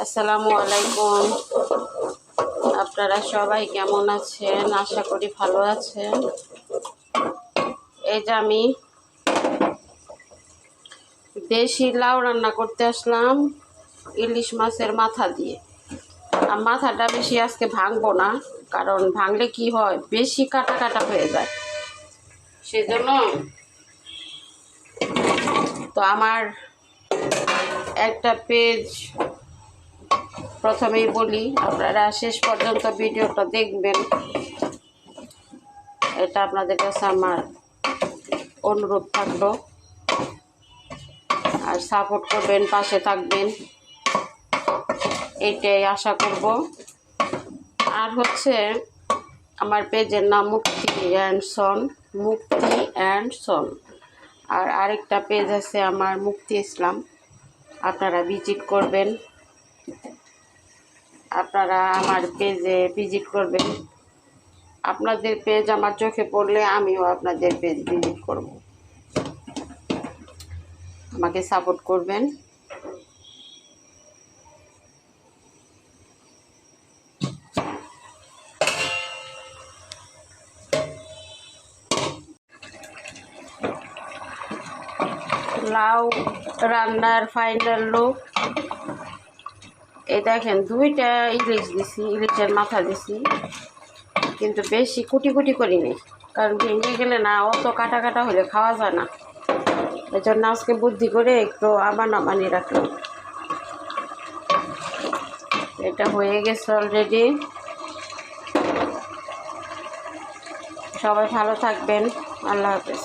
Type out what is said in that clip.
আসসালামু আলাইকুম। আপনারা সবাই কেমন আছেন? আশা করি ভালো আছেন। এই যে আমি দেশি লাউ রান্না করতে আসলাম ইলিশ মাছের মাথা দিয়ে। আর মাথাটা বেশি আজকে ভাঙবো না, কারণ ভাঙলে কি হয়, বেশি কাটা কাটা হয়ে যায়। সেজন্য তো আমার একটা পেজ প্রথমেই বলি, আপনারা শেষ পর্যন্ত ভিডিওটা দেখবেন, এটা আপনাদের কাছে আমার অনুরোধ থাকলো। আর সাপোর্ট করবেন, পাশে থাকবেন, এইটাই আশা করব। আর হচ্ছে আমার পেজের নাম মুক্তি অ্যান্ড সন, মুক্তি অ্যান্ড সন। আর আরেকটা পেজ আছে আমার মুক্তি ইসলাম, আপনারা ভিজিট করবেন। আপনারা আমার পেজে ভিজিট করবেন। আপনাদের পেজ আমার চোখে পড়লে আমিও আপনাদের পেজ ভিজিট করব। আমাকে সাপোর্ট করবেন। লাউ রান্নার ফাইনাল লুক। এই দেখেন, দুইটা ইলিশ দিছি, ইলিশের মাথা দিছি, কিন্তু বেশি কুটি কুটি করিনি, কারণ ভেঙে গেলে না, অত কাটা কাটা হলে খাওয়া যায় না। এই জন্য আজকে বুদ্ধি করে একটু নামানি রাখলাম। এটা হয়ে গেছে অলরেডি। সবাই ভালো থাকবেন। আল্লাহ হাফেজ।